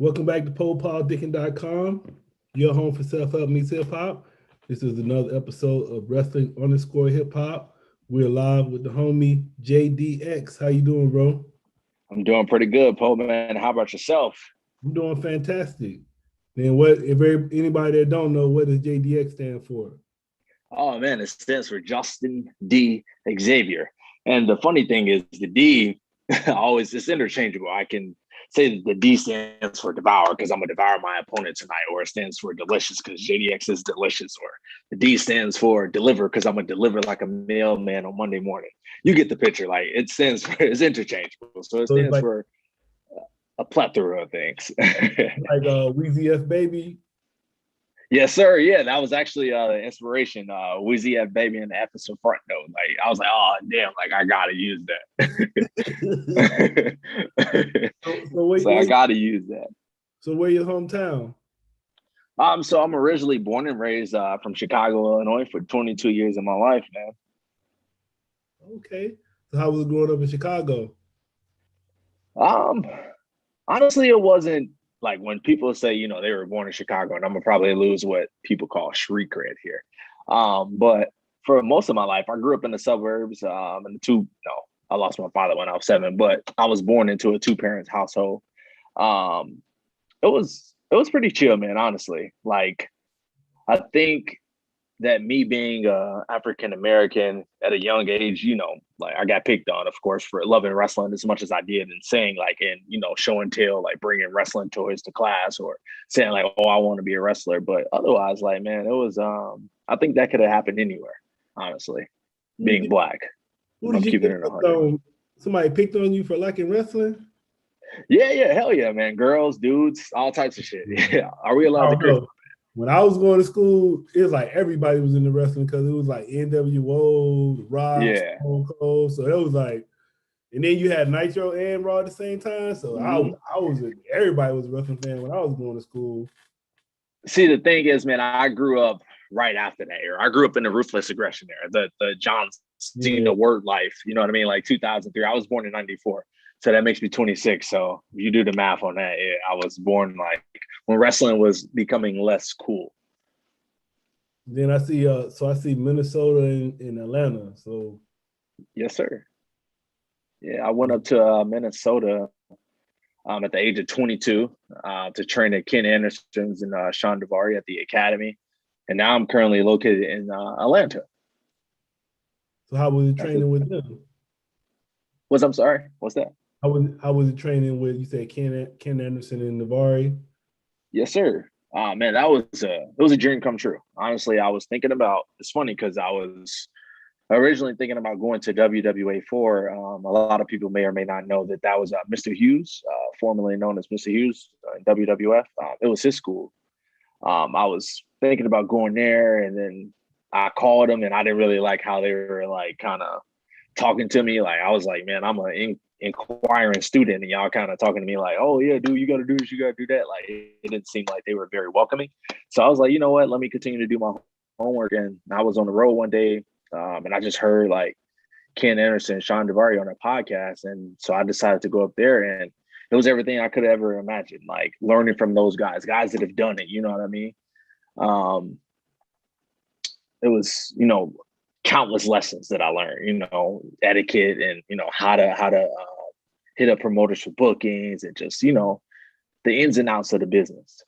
Welcome back to popolitickin.com, your home for self-help meets hip-hop. This is another episode of Wrestling _ Hip Hop. We're live with the homie JDX. How you doing, bro? I'm doing pretty good, Poe, man. How about yourself? I'm doing fantastic. Then what, if anybody that don't know, what does JDX stand for? Oh, man, it stands for Justin D. Xavier. And the funny thing is the D always is interchangeable. I can say that the D stands for devour because I'm going to devour my opponent tonight, or it stands for delicious because JDX is delicious, or the D stands for deliver because I'm going to deliver like a mailman on Monday morning. You get the picture. Like it stands for, it's interchangeable. So it stands for a plethora of things. Like Weezy F Baby. Yes, sir. Yeah, that was actually the inspiration. Wheezy F Baby in the episode front note. Like I was like, oh damn, like I gotta use that. So I gotta use that. So where your hometown? So I'm originally born and raised from Chicago, Illinois for 22 years of my life, man. Okay. So how was it growing up in Chicago? Honestly, it wasn't like when people say, you know, they were born in Chicago, and I'm gonna probably lose what people call street cred here. But for most of my life, I grew up in the suburbs. I lost my father when I was 7, but I was born into a 2-parent household. It was pretty chill, man, honestly. Like, I think that me being African American at a young age, you know, like I got picked on, of course, for loving wrestling as much as I did, and saying like, and you know, show and tell, like bringing wrestling toys to class, or saying like, oh, I want to be a wrestler. But otherwise, like, man, it was. I think that could have happened anywhere, honestly. Being black, I'm keeping it 100. Somebody picked on you for liking wrestling? Yeah, hell yeah, man. Girls, dudes, all types of shit. Yeah, are we allowed to curse? When I was going to school, it was like everybody was in the wrestling because it was like NWO, Rock, Stone Cold. So it was like, and then you had Nitro and Raw at the same time. So everybody was a wrestling fan when I was going to school. See, the thing is, man, I grew up right after that era. I grew up in the Ruthless Aggression era, the John Cena word life. You know what I mean? Like 2003. I was born in 94. So that makes me 26. So you do the math on that. Yeah, I was born like when wrestling was becoming less cool. Then I see Minnesota and Atlanta. So yes, sir. Yeah, I went up to Minnesota at the age of 22 to train at Ken Anderson's and Sean Devari at the academy. And now I'm currently located in Atlanta. So how was it training with them? I'm sorry? What's that? How was it training with, you said Ken Anderson and Navari? Yes, sir. Man, it was a dream come true. Honestly, I was thinking about, it's funny because I was originally thinking about going to WWA 4. A lot of people may or may not know that was Mr. Hughes, formerly known as Mr. Hughes in WWF. It was his school. I was thinking about going there, and then I called him, and I didn't really like how they were like kind of talking to me. Like I was like, man, I'm an inquiring student, and y'all kind of talking to me like, oh yeah, dude, you got to do this, you got to do that. Like it didn't seem like they were very welcoming. So I was like, you know what, let me continue to do my homework. And I was on the road one day, and I just heard like Ken Anderson and Sean Devari on a podcast, and so I decided to go up there, and it was everything I could ever imagine, like learning from those guys that have done it. You know what I mean? It was, you know, countless lessons that I learned, you know, etiquette and, you know, how to hit up promoters for bookings and just, you know, the ins and outs of the business.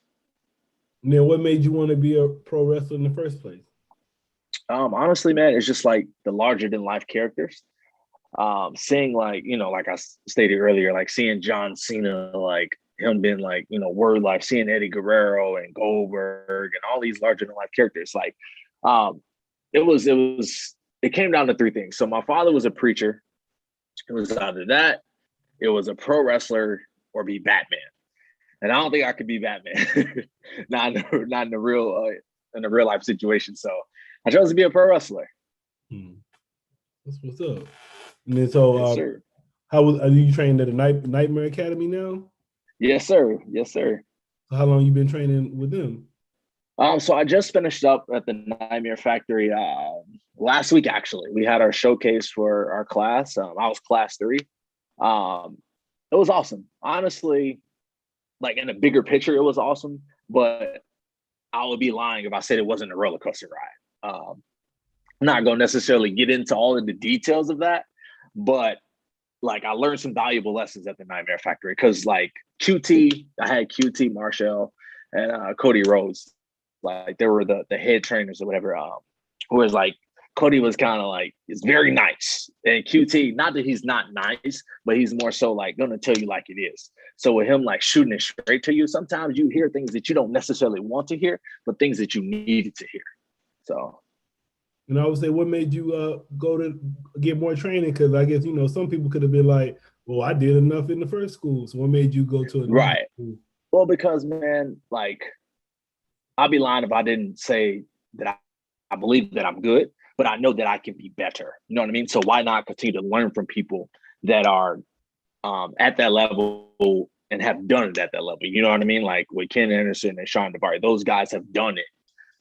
And then what made you want to be a pro wrestler in the first place? Honestly, man, it's just like the larger than life characters. Seeing like, you know, like I stated earlier, like seeing John Cena, like him being like, you know, word life, seeing Eddie Guerrero and Goldberg and all these larger than life characters, like, it came down to 3 things. So my father was a preacher. It was either that, it was a pro wrestler, or be Batman. And I don't think I could be Batman, not in the real life situation. So I chose to be a pro wrestler. That's what's up. And then so, yes, are you trained at a Nightmare Academy now? Yes, sir. Yes, sir. So how long you been training with them? So I just finished up at the Nightmare Factory last week. Actually, we had our showcase for our class. I was class 3. It was awesome. Honestly, like in a bigger picture, it was awesome, but I would be lying if I said it wasn't a roller coaster ride. I'm not going to necessarily get into all of the details of that, but like I learned some valuable lessons at the Nightmare Factory because like QT, I had QT, Marshall, and Cody Rhodes. Like they were the head trainers or whatever. Who was like Cody was kind of like, it's very nice. And QT, not that he's not nice, but he's more so like gonna tell you like it is. So with him like shooting it straight to you, sometimes you hear things that you don't necessarily want to hear, but things that you needed to hear. So. And I would say, what made you go to get more training? Because I guess, some people could have been like, well, I did enough in the first school. So what made you go to another school? Well, because, man, like, I'd be lying if I didn't say that I believe that I'm good, but I know that I can be better. You know what I mean? So why not continue to learn from people that are at that level and have done it at that level? You know what I mean? Like with Ken Anderson and Sean Devari, those guys have done it.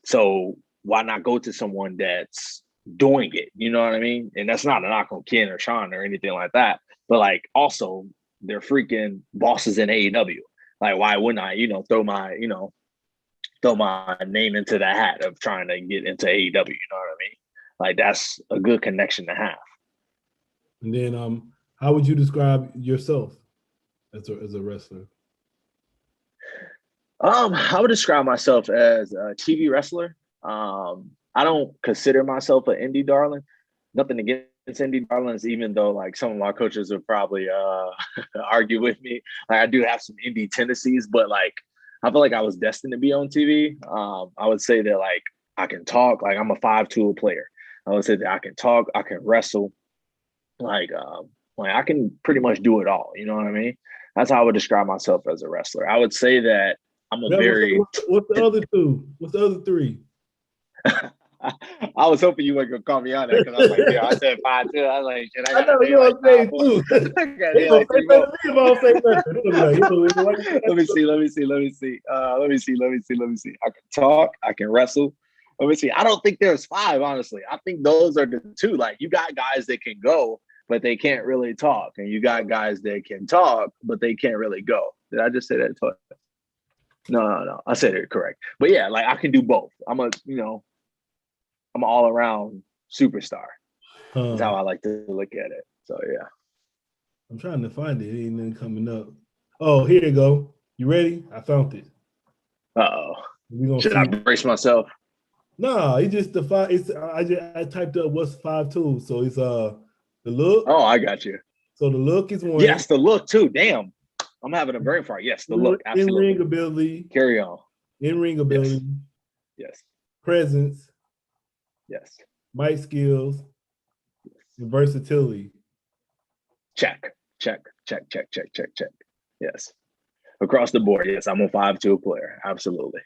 So why not go to someone that's doing it? You know what I mean? And that's not a knock on Ken or Sean or anything like that. But like also they're freaking bosses in AEW. Like why wouldn't I, throw my name into the hat of trying to get into AEW, you know what I mean? Like that's a good connection to have. And then how would you describe yourself as a wrestler? I would describe myself as a TV wrestler. I don't consider myself an indie darling. Nothing against indie darlings, even though like some of my coaches would probably argue with me. Like I do have some indie tendencies, but like I feel like I was destined to be on TV. I would say that like I can talk, like I'm a 5 tool player. I would say that I can talk, I can wrestle, like I can pretty much do it all. You know what I mean? That's how I would describe myself as a wrestler. I would say that I'm a very. What's the other two? What's the other three? I was hoping you weren't gonna call me on that because I was like, yeah, I said 5 too. I was like, shit, I know you don't say two. Let me see. I can talk. I can wrestle. Let me see. I don't think there's 5, honestly. I think those are the 2. Like you got guys that can go, but they can't really talk, and you got guys that can talk, but they can't really go. Did I just say that twice? No. I said it correct. But yeah, like I can do both. I'm an all-around superstar. That's how I like to look at it. So yeah. I'm trying to find it. It ain't nothing coming up. Oh, here you go. You ready? I found it. Should I brace myself? No, it's just the 5. It's I typed up what's 5 tools. So it's the look. Oh, I got you. So the look is 1. Yes, the look too. Damn. I'm having a brain fart. Yes, the look. Absolutely. In-ring ability. Carry on. In-ring ability. Yes. Presence. Yes. Mic skills. Yes. And versatility. Check. Yes. Across the board, yes. I'm a 5 tool player. Absolutely.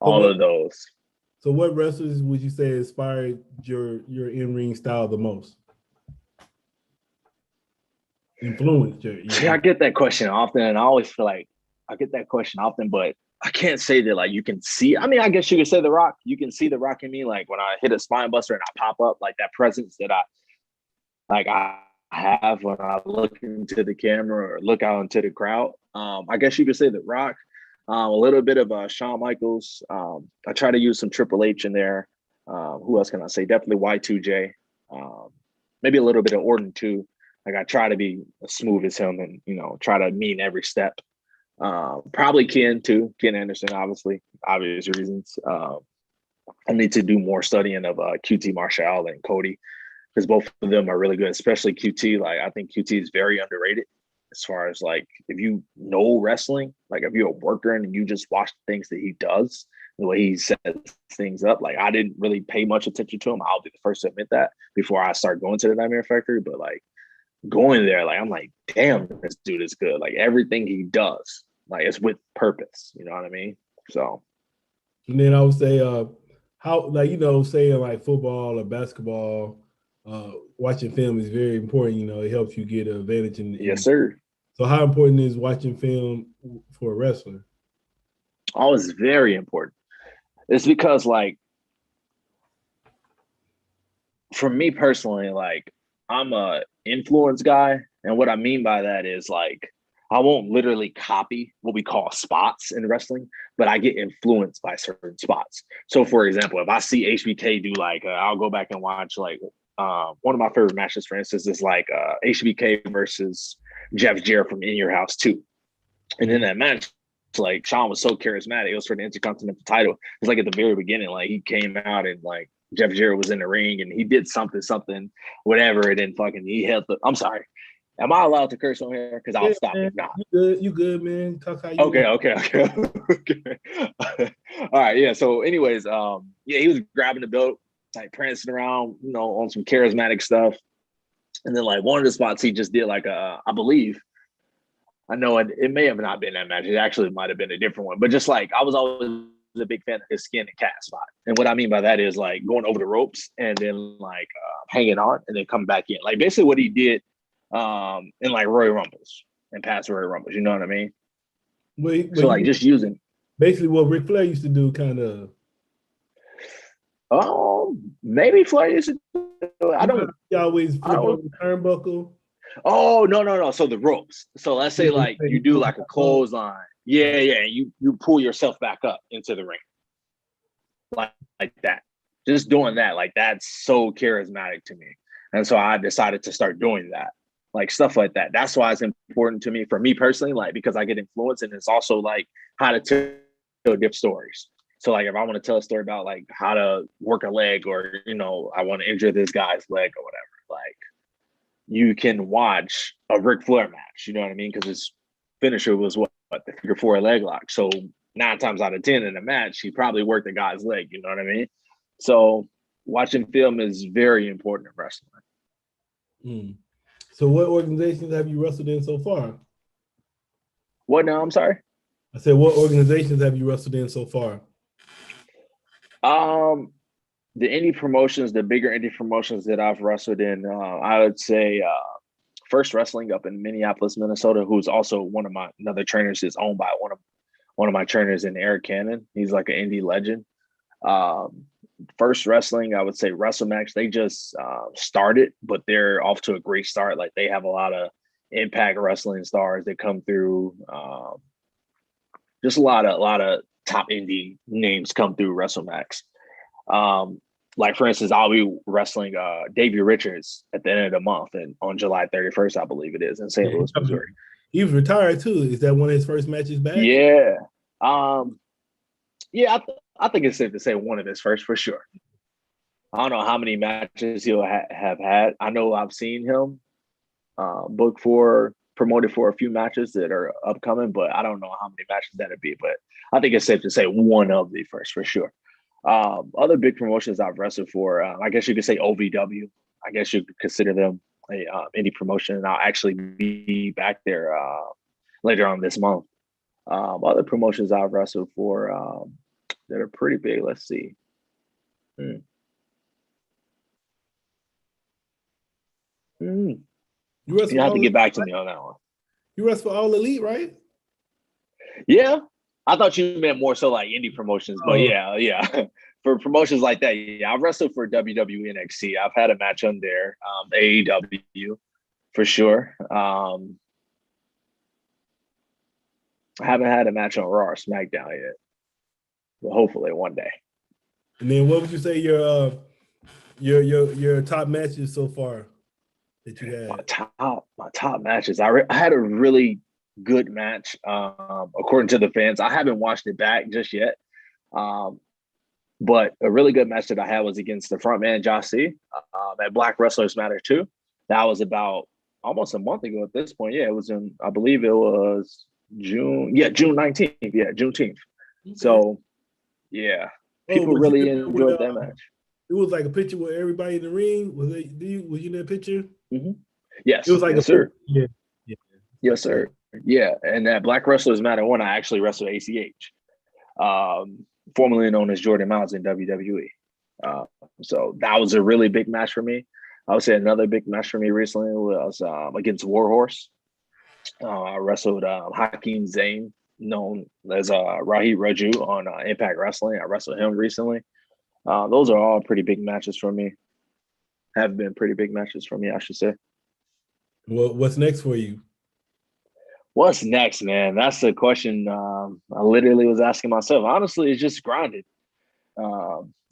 All of those. So what wrestlers would you say inspired your in-ring style the most? Influenced your I get that question often, and I always feel like I get that question often, but I can't say that like you can see. I mean, I guess you could say The Rock. You can see The Rock in me, like when I hit a spine buster and I pop up, like that presence that I have when I look into the camera or look out into the crowd. I guess you could say The Rock. A little bit of Shawn Michaels. I try to use some Triple H in there. Who else can I say? Definitely Y2J. Maybe a little bit of Orton too. Like I try to be as smooth as him and, try to mean every step. Probably Ken too. Ken Anderson, obviously, obvious reasons. I need to do more studying of QT Marshall and Cody because both of them are really good, especially QT. Like I think QT is very underrated as far as like if you know wrestling, like if you're a worker and you just watch the things that he does, the way he sets things up. Like I didn't really pay much attention to him. I'll be the first to admit that before I start going to the Nightmare Factory. But like going there, like I'm like, damn, this dude is good. Like everything he does, like it's with purpose. You know what I mean? So. And then I would say, how like saying like football or basketball, watching film is very important. It helps you get an advantage in. Yes, sir. So how important is watching film for a wrestler? Oh, it's very important. It's because like for me personally, like I'm a influence guy. And what I mean by that is like I won't literally copy what we call spots in wrestling, but I get influenced by certain spots. So, for example, if I see HBK do like, I'll go back and watch like one of my favorite matches, for instance, is like HBK versus Jeff Jarrett from In Your House 2. And in that match, like Sean was so charismatic. It was for the Intercontinental title. It was like at the very beginning, like he came out and like Jeff Jarrett was in the ring and he did something, whatever. And then fucking he held the. I'm sorry. Am I allowed to curse on here? Because I'll stop if not. You good, man. Talk how you okay. All right, yeah. So, anyways, yeah, he was grabbing the belt, like prancing around, you know, on some charismatic stuff. And then like one of the spots he just did like I believe. I know it may have not been that match. It actually might have been a different one. But just like I was always a big fan of his skin and cat spot. And what I mean by that is like going over the ropes and then like hanging on and then come back in. Like basically what he did in like Royal Rumbles and past Royal Rumbles. You know what I mean? So like just using basically what Ric Flair used to do, kind of. Maybe Flair used to do. I don't. He always flip over the turnbuckle. Oh no! So the ropes. So let's say like you do like a clothesline. Yeah. And you pull yourself back up into the ring, like that. Just doing that, like that's so charismatic to me, and so I decided to start doing that, like stuff like that. That's why it's important to me, for me personally, like because I get influenced, and it's also like how to tell different stories. So like if I want to tell a story about like how to work a leg, or you know I want to injure this guy's leg or whatever, like. You can watch a Ric Flair match, you know what I mean? Because his finisher was what the figure 4 leg lock. So 9 times out of 10 in a match, he probably worked the guy's leg, you know what I mean? So watching film is very important in wrestling. So what organizations have you wrestled in so far? What now? I'm sorry? I said, what organizations have you wrestled in so far? The indie promotions, the bigger indie promotions that I've wrestled in, I would say First Wrestling up in Minneapolis, Minnesota, who's also one of my another trainers, is owned by one of my trainers in Eric Cannon. He's like an indie legend. First Wrestling, I would say WrestleMax. They just started, but they're off to a great start. Like they have a lot of Impact Wrestling stars that come through. Just a lot of top indie names come through WrestleMax. Like for instance, I'll be wrestling Davey Richards at the end of the month, and on July 31st, I believe it is, in St. Louis, Missouri. He was retired too. Is that one of his first matches back? Yeah. Yeah, I think it's safe to say one of his first for sure. I don't know how many matches he'll have had. I know I've seen him promoted for a few matches that are upcoming, but I don't know how many matches that'd be. But I think it's safe to say one of the first for sure. Other big promotions I've wrestled for, I guess you could say OVW. I guess you could consider them a indie promotion, and I'll actually be back there later on this month. Other promotions I've wrestled for that are pretty big. Let's see. You have to get back to me on that one. You wrestle for All Elite, right? Yeah. I thought you meant more so like indie promotions, but yeah. For promotions like that, yeah, I've wrestled for WWE NXT. I've had a match on there, AEW for sure. I haven't had a match on Raw or SmackDown yet, but hopefully one day. And then, what would you say your top matches so far that you had? My top matches. I had a really good match, according to the fans. I haven't watched it back just yet, but a really good match that I had was against the front man Josh C at Black Wrestlers Matter 2. That was about almost a month ago at this point. Yeah, it was I believe it was June 19th. Yeah, Juneteenth. Okay. So yeah, people really enjoyed that match. It was like a picture with everybody in the ring. Was you in that picture? Mm-hmm. Yes. It was like yes, sir. Yeah. Yes, sir. Yeah, and that Black Wrestlers Matter 1, I actually wrestled ACH, formerly known as Jordan Miles in WWE. So that was a really big match for me. I would say another big match for me recently was against Warhorse. I wrestled Hakeem Zayn, known as Raheem Raju on Impact Wrestling. I wrestled him recently. Those are all pretty big matches for me. Have been pretty big matches for me, I should say. Well, what's next for you? What's next, man? That's the question I literally was asking myself. Honestly, it's just grinding.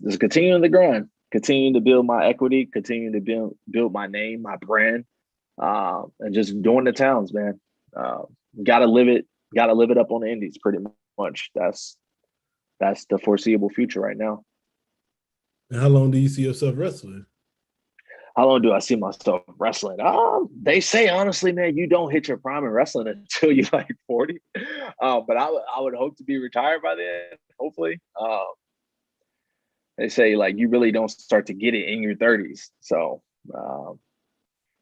Just continuing the grind, continuing to build my equity, continuing to build my name, my brand, and just doing the towns, man. Gotta live it up on the indies pretty much. That's the foreseeable future right now. And how long do you see yourself wrestling? How long do I see myself wrestling? They say, honestly, man, you don't hit your prime in wrestling until you're like 40. But I would hope to be retired by then, hopefully. They say, like, you really don't start to get it in your 30s. So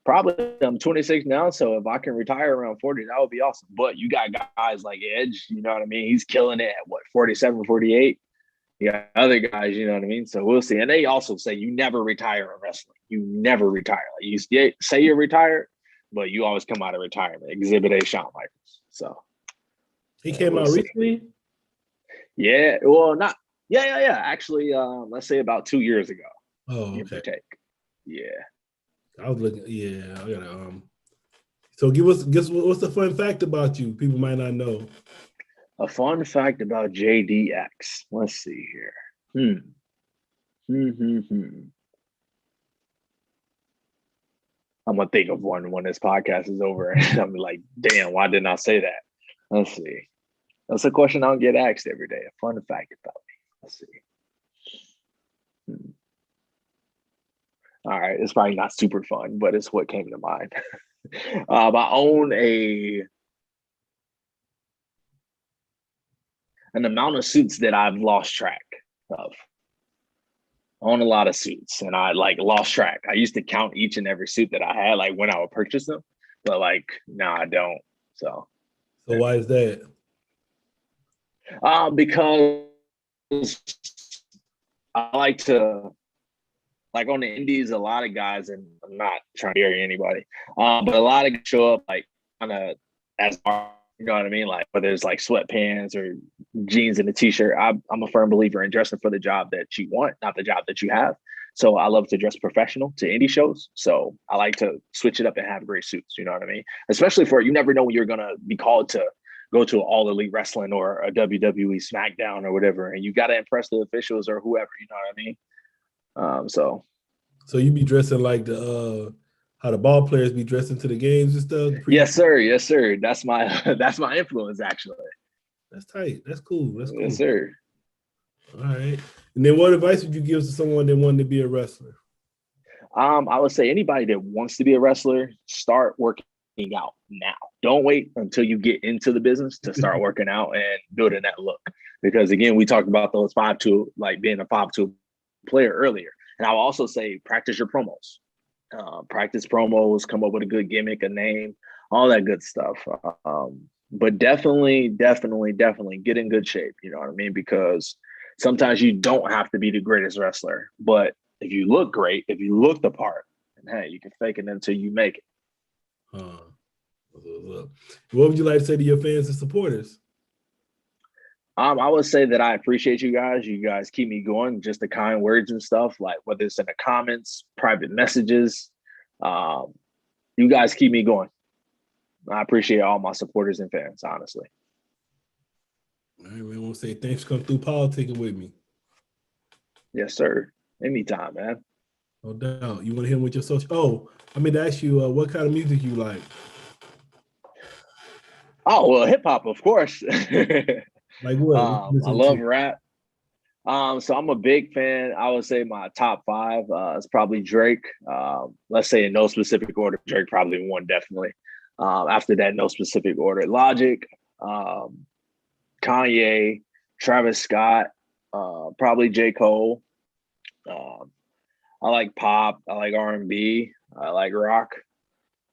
probably I'm 26 now. So if I can retire around 40, that would be awesome. But you got guys like Edge, you know what I mean? He's killing it at, 47, 48? You got other guys, you know what I mean? So we'll see. And they also say you never retire in wrestling. You never retire. Like, you say you're retired, but you always come out of retirement. Exhibit A, Shawn Michaels. So he came out recently? Yeah. Well, not. Yeah. Actually, let's say about 2 years ago. Oh, okay. Take. Yeah. I was looking. Yeah, I gotta. So guess what's the fun fact about you? People might not know. A fun fact about JDX. Let's see here. I'm gonna think of one when this podcast is over, and I'm like, damn, why didn't I say that? Let's see. That's a question I don't get asked every day. A fun fact about me. Let's see. All right, it's probably not super fun, but it's what came to mind. I own an amount of suits that I've lost track of. I own a lot of suits, and I lost track. I used to count each and every suit that I had, like when I would purchase them, but now I don't. So why is that? Because I like to, like, on the indies, a lot of guys, and I'm not trying to bury anybody, but a lot of guys show up like kind of as, you know what I mean? Like, whether it's like sweatpants or jeans and a t-shirt. I'm a firm believer in dressing for the job that you want, not the job that you have. So I love to dress professional to indie shows. So I like to switch it up and have great suits. You know what I mean? Especially you never know when you're going to be called to go to All Elite Wrestling or a WWE SmackDown or whatever. And you got to impress the officials or whoever, you know what I mean? So you be dressing like how the ball players be dressing to the games and stuff? Yes, sir. That's my influence, actually. That's tight. That's cool. Yes, sir. All right. And then what advice would you give to someone that wanted to be a wrestler? I would say anybody that wants to be a wrestler, start working out now. Don't wait until you get into the business to start working out and building that look. Because again, we talked about those 5'2", like being a 5'2" player earlier. And I will also say practice your promos. Practice promos, come up with a good gimmick, a name, all that good stuff. But definitely get in good shape. You know what I mean? Because sometimes you don't have to be the greatest wrestler, but if you look great, if you look the part, and hey, you can fake it until you make it. What would you like to say to your fans and supporters? I would say that I appreciate you guys. You guys keep me going. Just the kind words and stuff, like whether it's in the comments, private messages. You guys keep me going. I appreciate all my supporters and fans, honestly. All right, we want to say thanks for coming through politicking with me. Yes, sir. Anytime, man. No doubt. You want to hit him with your social? Oh, I mean, to ask you, what kind of music you like? Oh, well, hip hop, of course. Like what? I love rap. So I'm a big fan. I would say my top 5 is probably Drake. Let's say in no specific order. Drake probably one, definitely. After that, no specific order. Logic, Kanye, Travis Scott, probably J. Cole. I like pop. I like R&B. I like rock.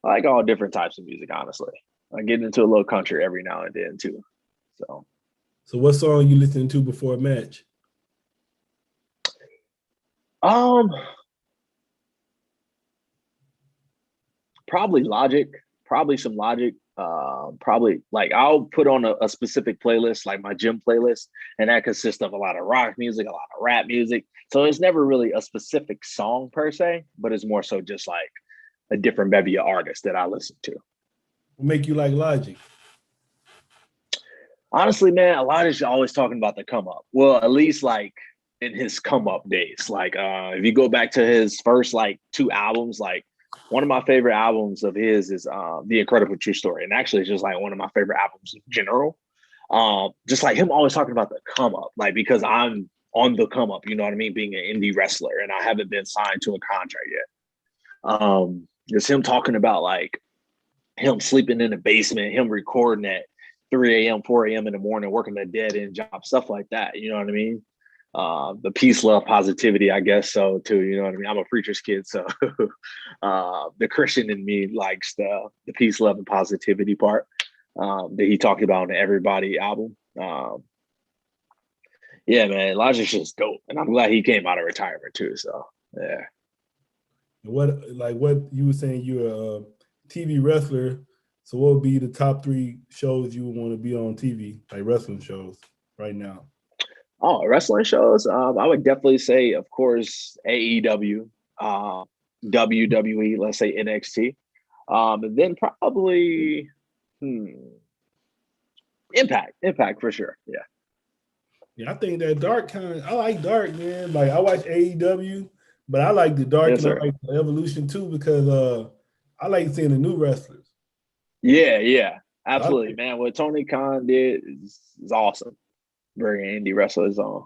I like all different types of music, honestly. I get into a little country every now and then too. So what song you listening to before a match? Probably Logic. Probably some Logic. Probably like I'll put on a specific playlist, like my gym playlist, and that consists of a lot of rock music, a lot of rap music. So it's never really a specific song per se, but it's more so just like a different bevy of artists that I listen to. What make you like Logic? Honestly, man, Elijah's always talking about the come up. Well, at least like in his come up days. Like if you go back to his first like 2 albums, like one of my favorite albums of his is The Incredible True Story. And actually it's just like one of my favorite albums in general. Just like him always talking about the come up, like because I'm on the come up, you know what I mean? Being an indie wrestler and I haven't been signed to a contract yet. It's him talking about like him sleeping in the basement, him recording at 3 a.m., 4 a.m. in the morning, working a dead end job, stuff like that. You know what I mean? The peace, love, positivity, I guess so too. You know what I mean? I'm a preacher's kid, so the Christian in me likes the peace, love, and positivity part that he talked about on the Everybody album. Yeah, man, Elijah's just dope, and I'm glad he came out of retirement too. So yeah. What you were saying? You're a TV wrestler. So what would be the top 3 shows you would want to be on TV, like wrestling shows right now? Oh, wrestling shows. I would definitely say, of course, AEW, WWE, let's say NXT. And then probably Impact for sure. Yeah. Yeah, I think that dark I like dark, man. Like I watch AEW, but I like the dark and I like the Evolution too because I like seeing the new wrestlers. Yeah, absolutely, man. What Tony Khan did is awesome. Bringing indie wrestlers on.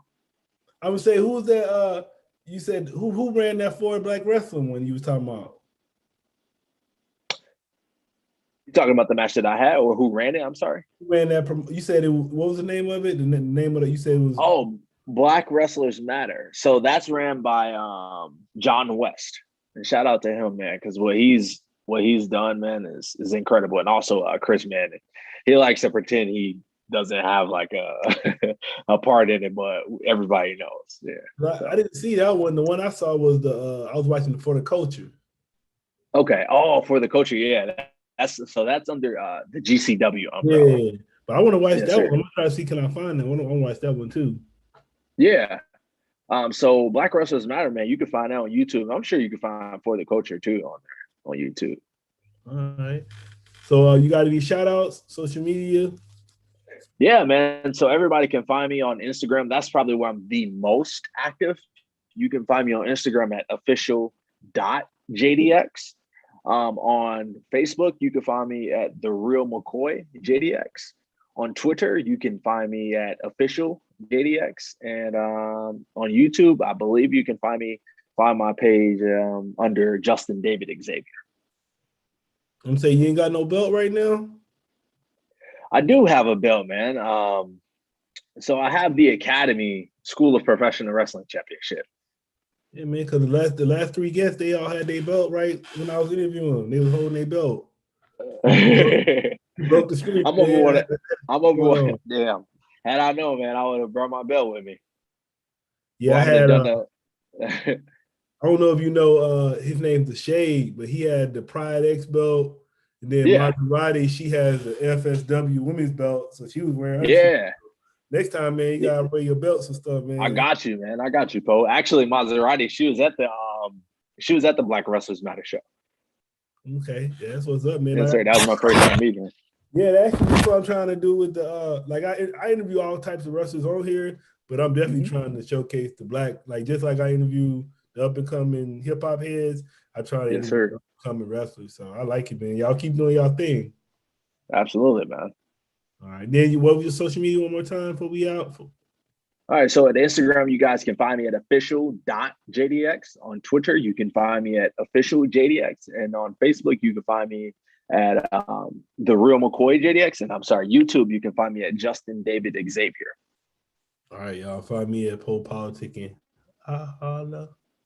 I would say, who was that? You said who ran that Forward Black Wrestling when you was talking about? You talking about the match that I had, or who ran it? I'm sorry. Who ran that? You said what was the name of it? The name of it? You said it was Black Wrestlers Matter. So that's ran by John West. And shout out to him, man, because what he's done, man, is incredible. And also Chris Manning. He likes to pretend he doesn't have like a part in it, but everybody knows. Yeah. I didn't see that one. The one I saw was I was watching For the Culture. Okay. Oh, For the Culture, yeah. That's under the GCW umbrella. Yeah, but I want to watch that one. I'm gonna try to see can I find that. I want to watch that one too. Yeah. So Black Wrestlers Matter, man. You can find that on YouTube. I'm sure you can find For the Culture too on there on YouTube. All right. So you got any shout outs, social media? Yeah, man. So everybody can find me on Instagram. That's probably where I'm the most active. You can find me on Instagram at official.jdx. On Facebook, you can find me at The Real McCoy JDX. On Twitter, you can find me at official JDX. And on YouTube, I believe you can find my page under Justin David Xavier. I'm saying you ain't got no belt right now? I do have a belt, man. So I have the Academy School of Professional Wrestling Championship. Yeah, man, because the last 3 guests, they all had their belt right when I was interviewing them. They was holding their belt. You broke the streak. I'm over one. Damn. Had I known, man, I would have brought my belt with me. Yeah, well, I had done that. I don't know if you know his name's The Shade, but he had the Pride X belt. And then Maserati, she has the FSW women's belt, so she was wearing her. Yeah. Next time, man, you gotta wear your belts and stuff, man. I got you, man. I got you, Po. Actually, Maserati, she was at the Black Wrestlers Matter show. Okay, yeah, that's what's up, man. Yes, sir. That was my first time meeting her. Yeah, that's what I'm trying to do with the I interview all types of wrestlers on here, but I'm definitely trying to showcase the black, like just like I interview the up and coming hip hop heads. I try to interview the up and coming wrestlers. So I like it, man. Y'all keep doing y'all thing. Absolutely, man. All right. Then what was your social media one more time before we out? All right. So at Instagram, you guys can find me at official.jdx. On Twitter, you can find me at officialjdx. And on Facebook, you can find me at The Real McCoy JDX. And I'm sorry, YouTube, you can find me at Justin David Xavier. All right, y'all. Find me at popolitickin.